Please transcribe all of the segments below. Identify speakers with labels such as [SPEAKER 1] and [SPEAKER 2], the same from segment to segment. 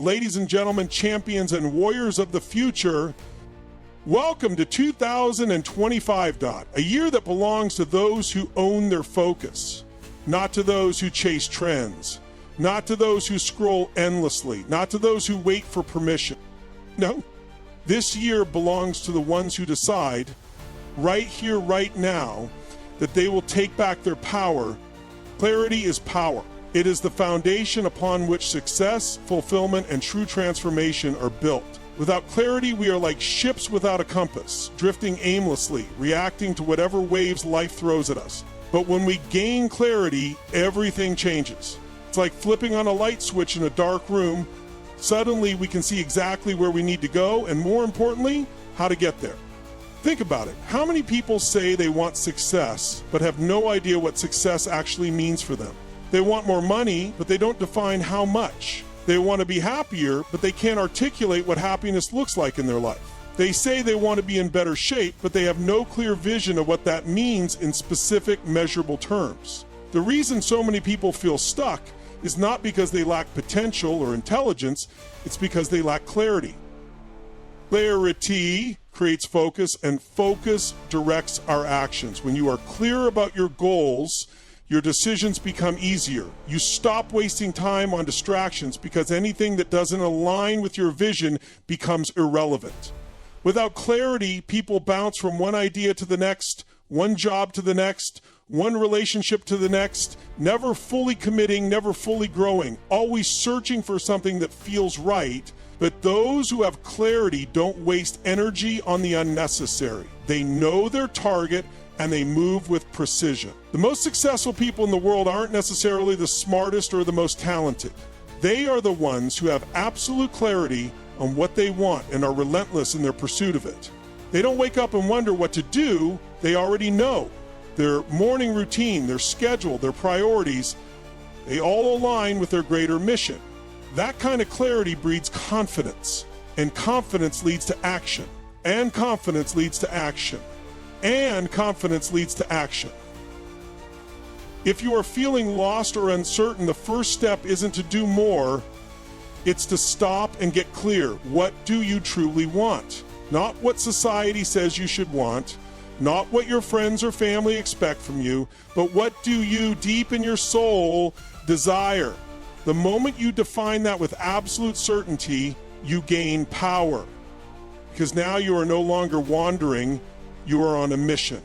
[SPEAKER 1] Ladies and gentlemen, champions and warriors of the future, welcome to 2025, a year that belongs to those who own their focus, not to those who chase trends, not to those who scroll endlessly, not to those who wait for permission. No, this year belongs to the ones who decide, right here, right now, that they will take back their power. Clarity is power. It is the foundation upon which success, fulfillment, and true transformation are built. Without clarity, we are like ships without a compass, drifting aimlessly, reacting to whatever waves life throws at us. But when we gain clarity, everything changes. It's like flipping on a light switch in a dark room. Suddenly, we can see exactly where we need to go, and more importantly, how to get there. Think about it. How many people say they want success, but have no idea what success actually means for them? They want more money, but they don't define how much. They want to be happier, but they can't articulate what happiness looks like in their life. They say they want to be in better shape, but they have no clear vision of what that means in specific, measurable terms. The reason so many people feel stuck is not because they lack potential or intelligence, it's because they lack clarity. Clarity creates focus, and focus directs our actions. When you are clear about your goals, your decisions become easier. You stop wasting time on distractions because anything that doesn't align with your vision becomes irrelevant. Without clarity, people bounce from one idea to the next, one job to the next, one relationship to the next, never fully committing, never fully growing, always searching for something that feels right. But those who have clarity don't waste energy on the unnecessary. They know their target and they move with precision. The most successful people in the world aren't necessarily the smartest or the most talented. They are the ones who have absolute clarity on what they want and are relentless in their pursuit of it. They don't wake up and wonder what to do. They already know. Their morning routine, their schedule, their priorities, they all align with their greater mission. That kind of clarity breeds confidence, and confidence leads to action, and confidence leads to action, and confidence leads to action. If you are feeling lost or uncertain, the first step isn't to do more, it's to stop and get clear. What do you truly want? Not what society says you should want, not what your friends or family expect from you, but what do you deep in your soul desire? The moment you define that with absolute certainty, you gain power. Because now you are no longer wandering, you are on a mission.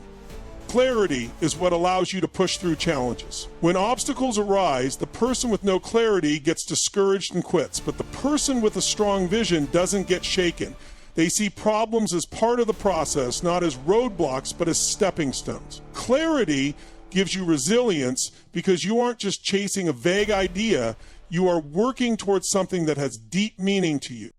[SPEAKER 1] Clarity is what allows you to push through challenges. When obstacles arise, the person with no clarity gets discouraged and quits, but the person with a strong vision doesn't get shaken. They see problems as part of the process, not as roadblocks, but as stepping stones. Clarity gives you resilience because you aren't just chasing a vague idea, you are working towards something that has deep meaning to you.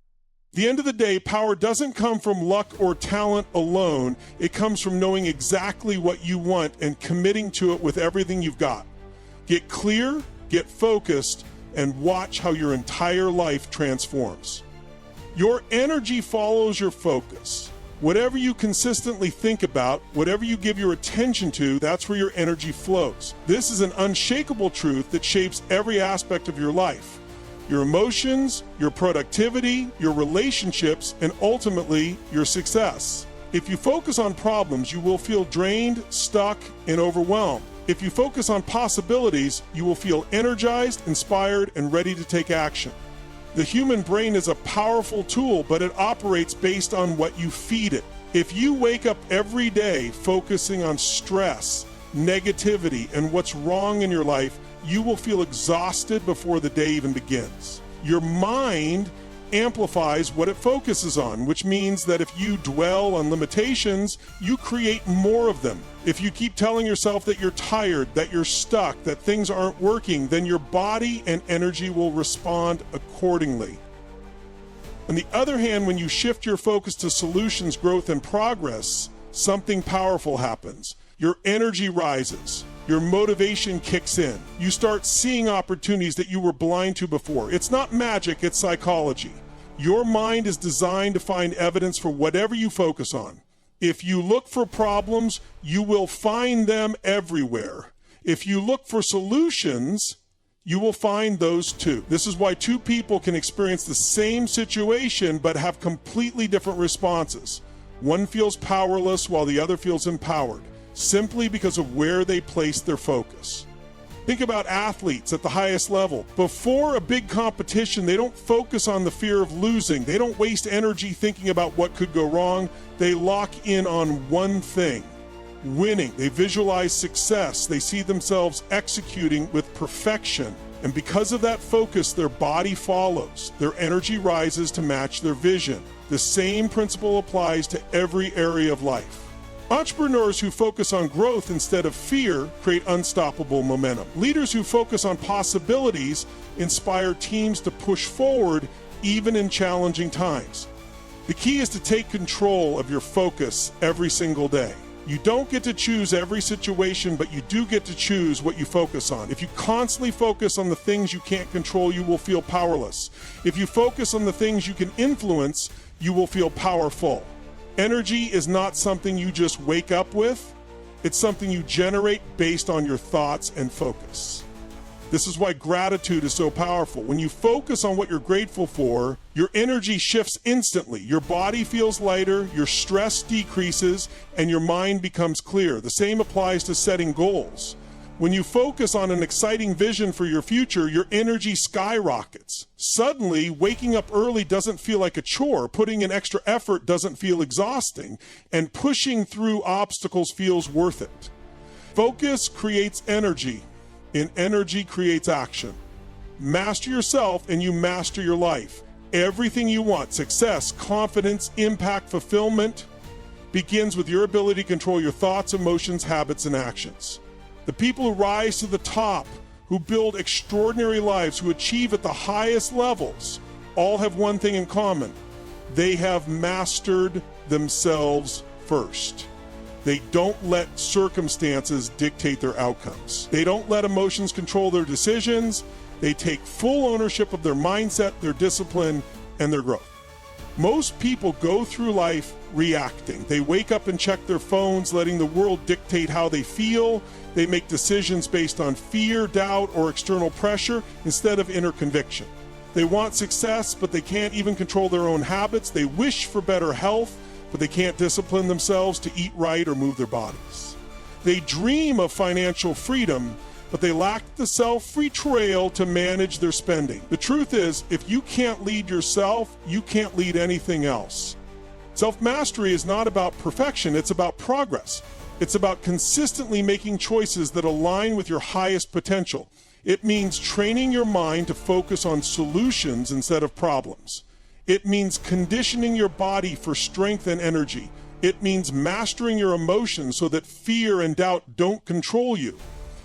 [SPEAKER 1] At the end of the day, power doesn't come from luck or talent alone. It comes from knowing exactly what you want and committing to it with everything you've got. Get clear, get focused, and watch how your entire life transforms. Your energy follows your focus. Whatever you consistently think about, whatever you give your attention to, that's where your energy flows. This is an unshakable truth that shapes every aspect of your life. Your emotions, your productivity, your relationships, and ultimately, your success. If you focus on problems, you will feel drained, stuck, and overwhelmed. If you focus on possibilities, you will feel energized, inspired, and ready to take action. The human brain is a powerful tool, but it operates based on what you feed it. If you wake up every day focusing on stress, negativity, and what's wrong in your life, you will feel exhausted before the day even begins. Your mind amplifies what it focuses on, which means that if you dwell on limitations, you create more of them. If you keep telling yourself that you're tired, that you're stuck, that things aren't working, then your body and energy will respond accordingly. On the other hand, when you shift your focus to solutions, growth, and progress, something powerful happens. Your energy rises. Your motivation kicks in. You start seeing opportunities that you were blind to before. It's not magic, it's psychology. Your mind is designed to find evidence for whatever you focus on. If you look for problems, you will find them everywhere. If you look for solutions, You will find those two. This is why two people can experience the same situation but have completely different responses. One feels powerless while the other feels empowered, simply because of where they place their focus. Think about athletes at the highest level. Before a big competition, they don't focus on the fear of losing. They don't waste energy thinking about what could go wrong. They lock in on one thing: winning. They visualize success. They see themselves executing with perfection. And because of that focus, their body follows. Their energy rises to match their vision. The same principle applies to every area of life. Entrepreneurs who focus on growth instead of fear create unstoppable momentum. Leaders who focus on possibilities inspire teams to push forward even in challenging times. The key is to take control of your focus every single day. You don't get to choose every situation, but you do get to choose what you focus on. If you constantly focus on the things you can't control, you will feel powerless. If you focus on the things you can influence, you will feel powerful. Energy is not something you just wake up with. It's something you generate based on your thoughts and focus. This is why gratitude is so powerful. When you focus on what you're grateful for, your energy shifts instantly. Your body feels lighter, your stress decreases, and your mind becomes clear. The same applies to setting goals. When you focus on an exciting vision for your future, your energy skyrockets. Suddenly, waking up early doesn't feel like a chore, putting in extra effort doesn't feel exhausting, and pushing through obstacles feels worth it. Focus creates energy, and energy creates action. Master yourself and you master your life. Everything you want, success, confidence, impact, fulfillment, begins with your ability to control your thoughts, emotions, habits, and actions. The people who rise to the top, who build extraordinary lives, who achieve at the highest levels, all have one thing in common: they have mastered themselves first. They don't let circumstances dictate their outcomes. They don't let emotions control their decisions. They take full ownership of their mindset, their discipline, and their growth. Most people go through life reacting. They wake up and check their phones, letting the world dictate how they feel. They make decisions based on fear, doubt, or external pressure instead of inner conviction. They want success, but they can't even control their own habits. They wish for better health, but they can't discipline themselves to eat right or move their bodies. They dream of financial freedom, but they lack the self-free trail to manage their spending. The truth is, if you can't lead yourself, you can't lead anything else. Self-mastery is not about perfection, it's about progress. It's about consistently making choices that align with your highest potential. It means training your mind to focus on solutions instead of problems. It means conditioning your body for strength and energy. It means mastering your emotions so that fear and doubt don't control you.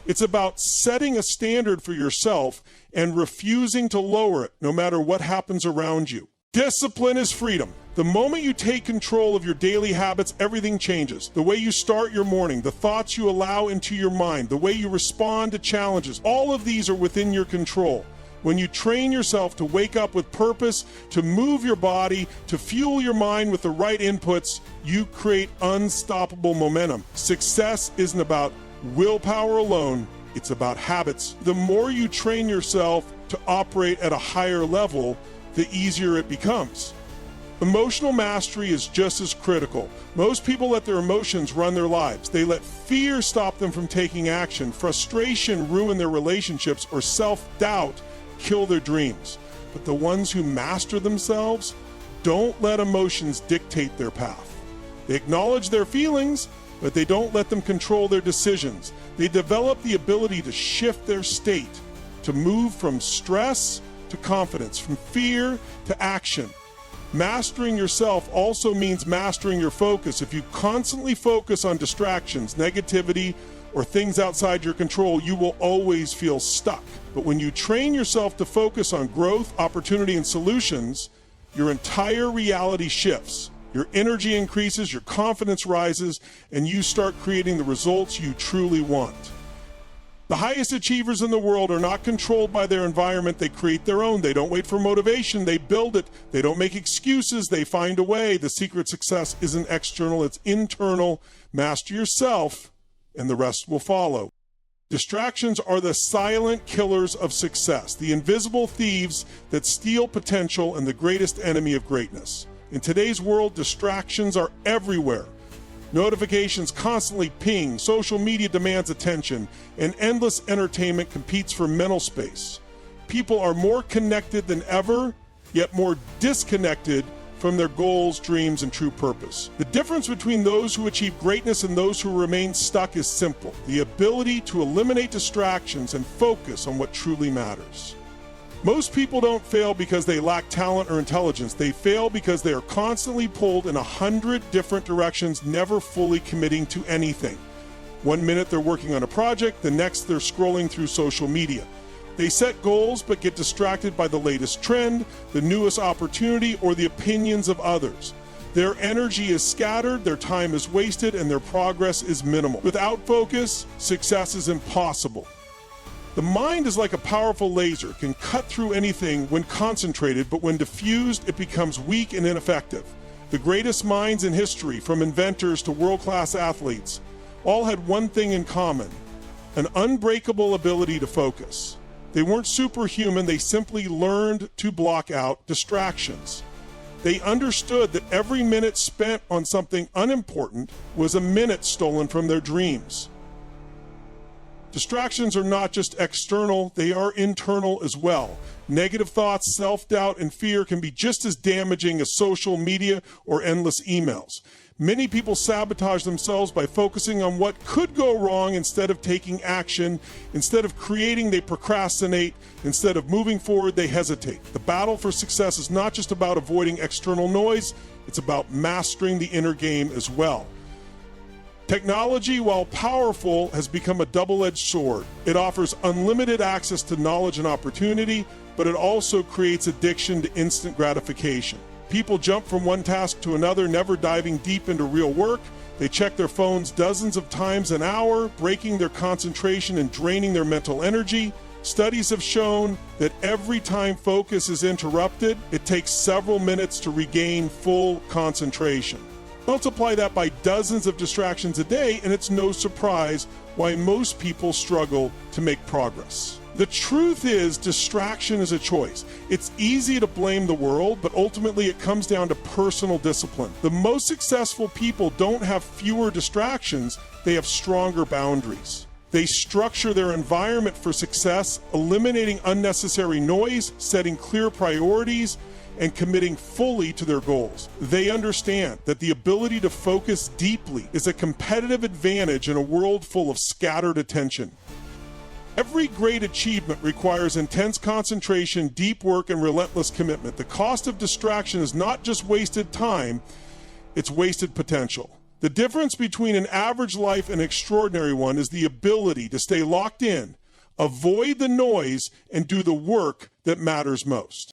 [SPEAKER 1] It's about setting a standard for yourself and refusing to lower it no matter what happens around you. Discipline is freedom. The moment you take control of your daily habits, everything changes. The way you start your morning, the thoughts you allow into your mind, the way you respond to challenges, all of these are within your control. When you train yourself to wake up with purpose, to move your body, to fuel your mind with the right inputs, you create unstoppable momentum. Success isn't about willpower alone, it's about habits. The more you train yourself to operate at a higher level, the easier it becomes. Emotional mastery is just as critical. Most people let their emotions run their lives. They let fear stop them from taking action, frustration ruin their relationships, or self-doubt kill their dreams. But the ones who master themselves don't let emotions dictate their path. They acknowledge their feelings, but they don't let them control their decisions. They develop the ability to shift their state, to move from stress to confidence, from fear to action. Mastering yourself also means mastering your focus. If you constantly focus on distractions, negativity, or things outside your control, you will always feel stuck. But when you train yourself to focus on growth, opportunity, and solutions, your entire reality shifts. Your energy increases, your confidence rises, and you start creating the results you truly want. The highest achievers in the world are not controlled by their environment. They create their own. They don't wait for motivation. They build it. They don't make excuses. They find a way. The secret success isn't external. It's internal. Master yourself, and the rest will follow. Distractions are the silent killers of success, the invisible thieves that steal potential and the greatest enemy of greatness. In today's world, distractions are everywhere. Notifications constantly ping, social media demands attention, and endless entertainment competes for mental space. People are more connected than ever, yet more disconnected from their goals, dreams, and true purpose. The difference between those who achieve greatness and those who remain stuck is simple: the ability to eliminate distractions and focus on what truly matters. Most people don't fail because they lack talent or intelligence. They fail because they are constantly pulled in 100 different directions, never fully committing to anything. 1 minute they're working on a project, the next they're scrolling through social media. They set goals but get distracted by the latest trend, the newest opportunity, or the opinions of others. Their energy is scattered, their time is wasted, and their progress is minimal. Without focus, success is impossible. The mind is like a powerful laser. It can cut through anything when concentrated, but when diffused, it becomes weak and ineffective. The greatest minds in history, from inventors to world-class athletes, all had one thing in common: an unbreakable ability to focus. They weren't superhuman, they simply learned to block out distractions. They understood that every minute spent on something unimportant was a minute stolen from their dreams. Distractions are not just external, they are internal as well. Negative thoughts, self-doubt, and fear can be just as damaging as social media or endless emails. Many people sabotage themselves by focusing on what could go wrong instead of taking action. Instead of creating, they procrastinate. Instead of moving forward, they hesitate. The battle for success is not just about avoiding external noise, it's about mastering the inner game as well. Technology, while powerful, has become a double-edged sword. It offers unlimited access to knowledge and opportunity, but it also creates addiction to instant gratification. People jump from one task to another, never diving deep into real work. They check their phones dozens of times an hour, breaking their concentration and draining their mental energy. Studies have shown that every time focus is interrupted, it takes several minutes to regain full concentration. Multiply that by dozens of distractions a day, and it's no surprise why most people struggle to make progress. The truth is, distraction is a choice. It's easy to blame the world, but ultimately it comes down to personal discipline. The most successful people don't have fewer distractions, they have stronger boundaries. They structure their environment for success, eliminating unnecessary noise, setting clear priorities, and committing fully to their goals. They understand that the ability to focus deeply is a competitive advantage in a world full of scattered attention. Every great achievement requires intense concentration, deep work, and relentless commitment. The cost of distraction is not just wasted time, it's wasted potential. The difference between an average life and an extraordinary one is the ability to stay locked in, avoid the noise, and do the work that matters most.